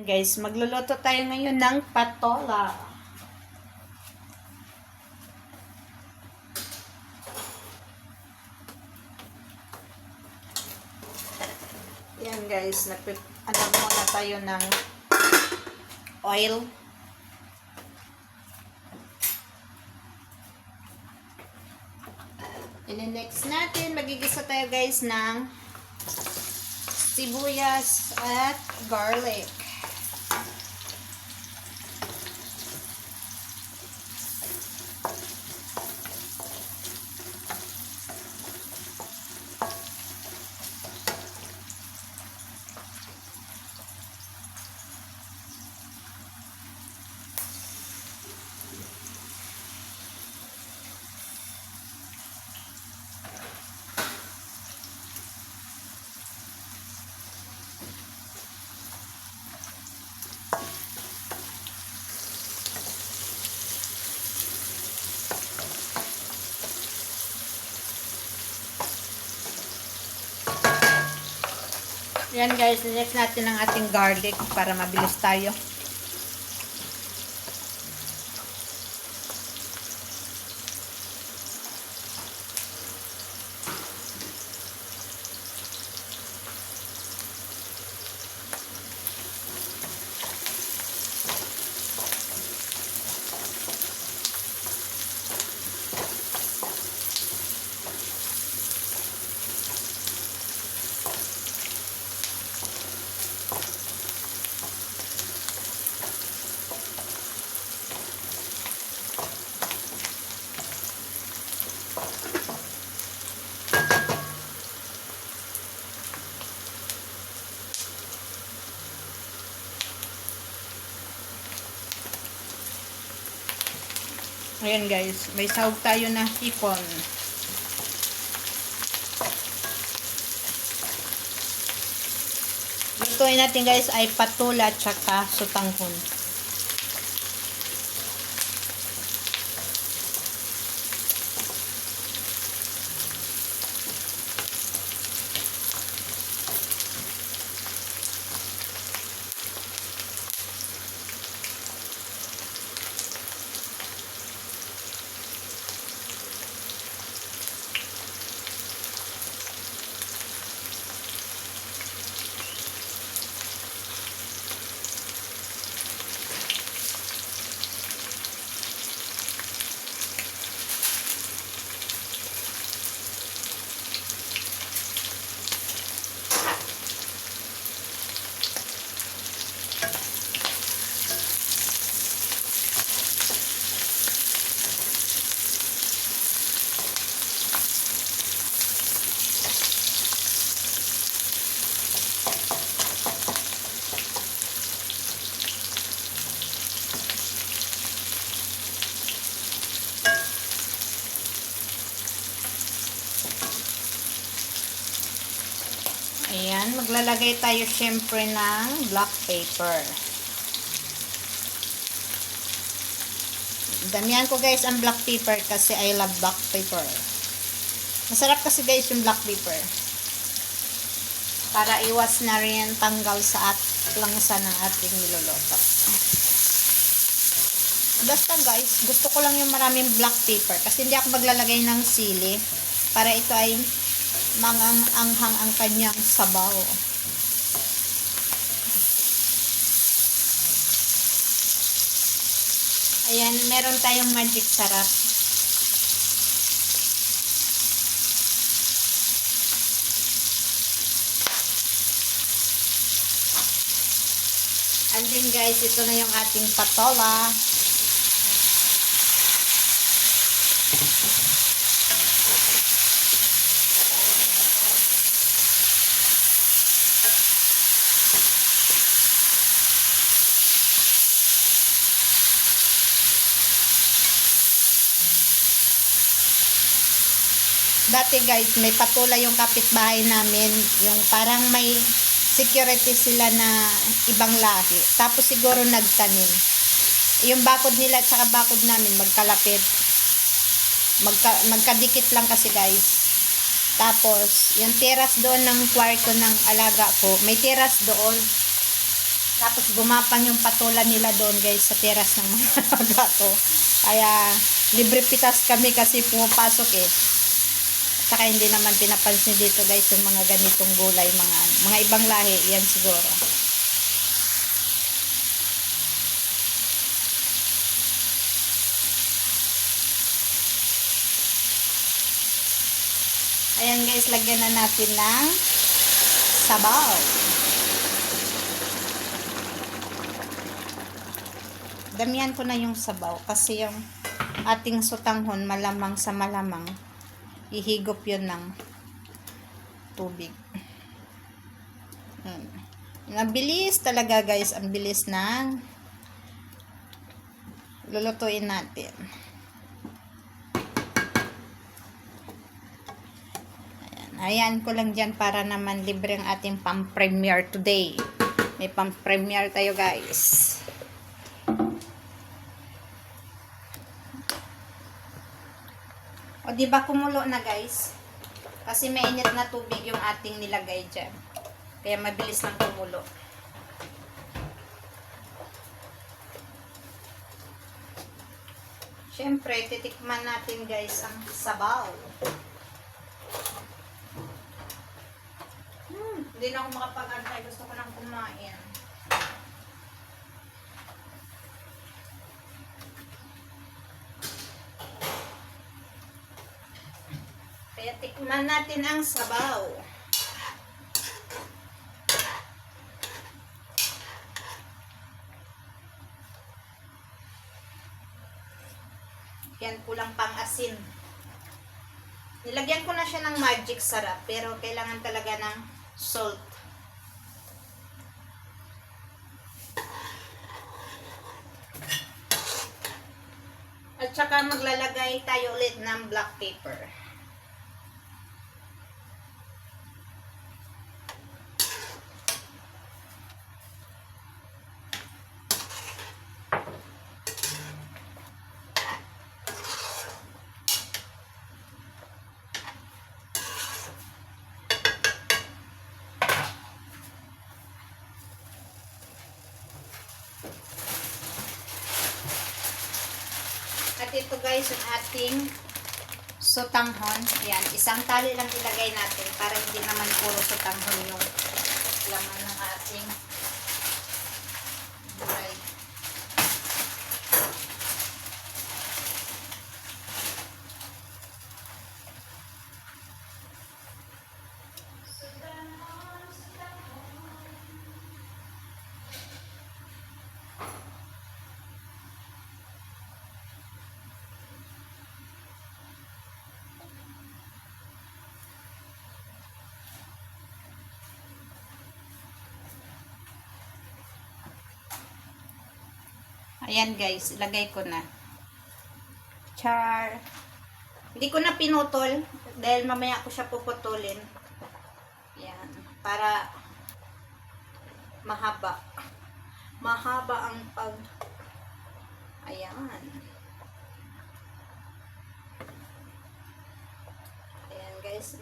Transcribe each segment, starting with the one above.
Guys, magluluto tayo ngayon ng patola. Yan guys, ano muna tayo ng oil. Next natin, magigisa tayo guys ng sibuyas at garlic. Yan guys, next natin ang ating garlic para mabilis tayo. Ayan guys, may sahog tayo na hipon. Lutuin natin guys ay patola at saka sutanghon. Ayan, maglalagay tayo syempre ng black pepper. Damihan ko guys ang black pepper kasi I love black pepper. Masarap kasi guys yung black pepper. Para iwas na rin tanggal sa langsa ng ating niluluto. Basta guys, gusto ko lang yung maraming black pepper kasi hindi ako maglalagay ng sili para ito ay mangang-anghang ang kanyang sabaw. Ayan, meron tayong magic sarap. And then guys, ito na yung ating patola. Dati guys, may patola yung kapitbahay namin, yung parang may security sila na ibang lahi. Tapos siguro nagtanim. Yung bakod nila at saka bakod namin magkalapit. Magkadikit lang kasi guys. Tapos, yung teras doon ng kwarto ng alaga ko, may teras doon. Tapos gumapang yung patola nila doon guys sa teras ng mga gato. Kaya libre pitas kami kasi pumapasok eh. Saka hindi naman pinapansin dito guys yung mga ganitong gulay, mga ibang lahi, yan siguro. Ayan guys, lagyan na natin ng sabaw. Damihan ko na yung sabaw kasi yung ating sutanghon malamang sa malamang ihigop yun ng tubig. Nabilis talaga guys, ang bilis ng lulutuin natin. Ayan ko lang dyan para naman libre ang ating pang-premiere today. May pang-premiere tayo guys. O diba kumulo na guys? Kasi mainit na tubig yung ating nilagay dyan. Kaya mabilis lang kumulo. Siyempre, titikman natin guys ang sabaw. Hindi na ako makapag-antay. Gusto ko nang kumain. Kaya tikman natin ang sabaw. Yan, kulang pang asin. Nilagyan ko na siya ng magic sarap, pero kailangan talaga ng salt. At saka maglalagay tayo ulit ng black pepper. At ito guys, yung ating sutanghon. Ayan, isang tali lang ilagay natin para hindi naman puro sutanghon yung laman ng ating gulay. Ayan guys, ilagay ko na. Char. Hindi ko na pinutol dahil mamaya ko siya puputulin. Ayan, para mahaba. Mahaba ang pag... Ayan. Ayan guys,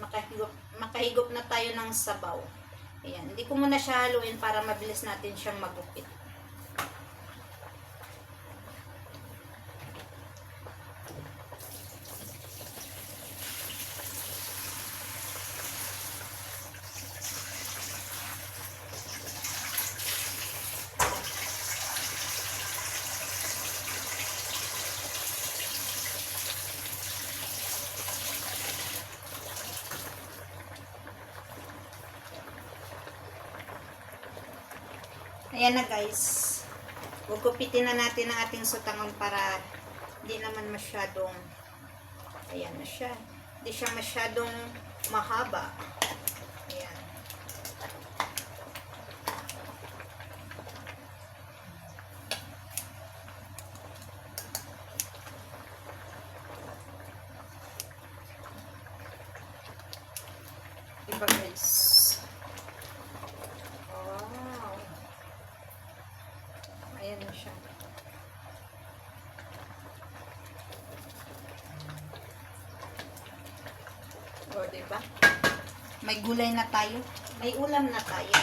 makahigop na tayo ng sabaw. Ayan, hindi ko muna siya haluin para mabilis natin siyang magupit. Ayan na guys. Gugupitin na natin ang ating sutangon para hindi naman masyadong, ayan na siya. Hindi siya masyadong mahaba. Ayan. Diba guys? Ayan na siya. O, diba? May gulay na tayo. May ulam na tayo.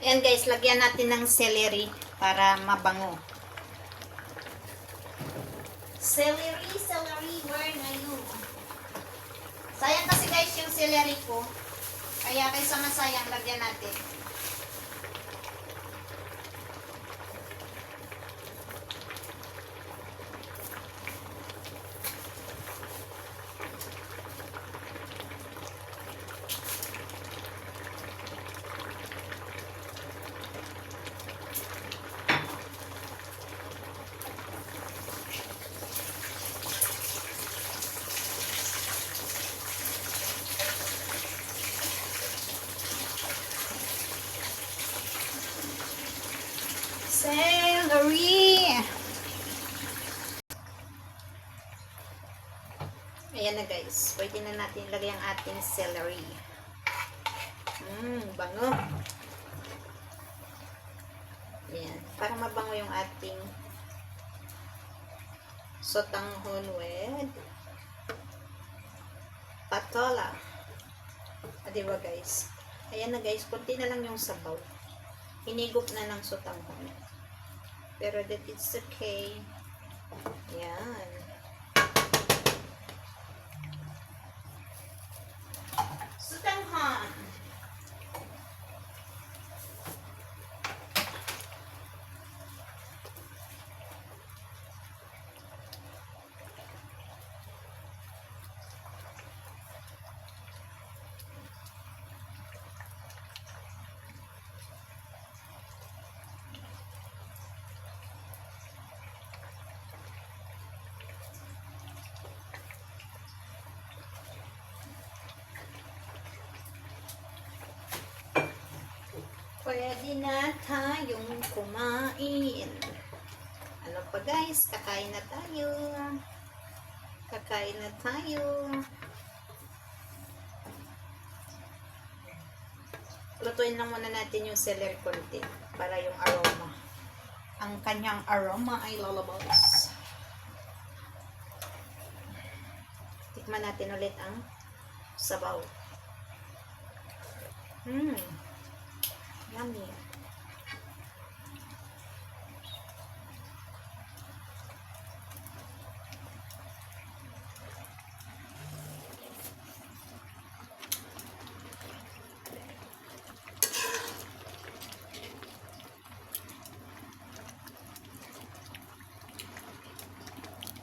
Ayan guys, lagyan natin ng celery para mabango. Celery, where na yun? Sayang kasi guys yung celery ko. Kaya kaysa masayang, lagyan natin. Celery! Ayan na guys. Pwede na natin ilagay ang ating celery. Bango. Ayan. Para mabango yung ating sotanghon with patola. Diba guys? Ayan na guys. Kunti na lang yung sabaw. Hinigop na ng sotanghon. Pero that it's okay. Ayan. Sotanghon. Pwede na tayong kumain. Ano pa guys? Kakain na tayo. Kakain na tayo. Lutuin lang muna natin yung celery konti para yung aroma. Ang kanyang aroma ay lalabas. Tikman natin ulit ang sabaw. Yummy.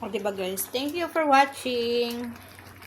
O diba guys? Thank you for watching.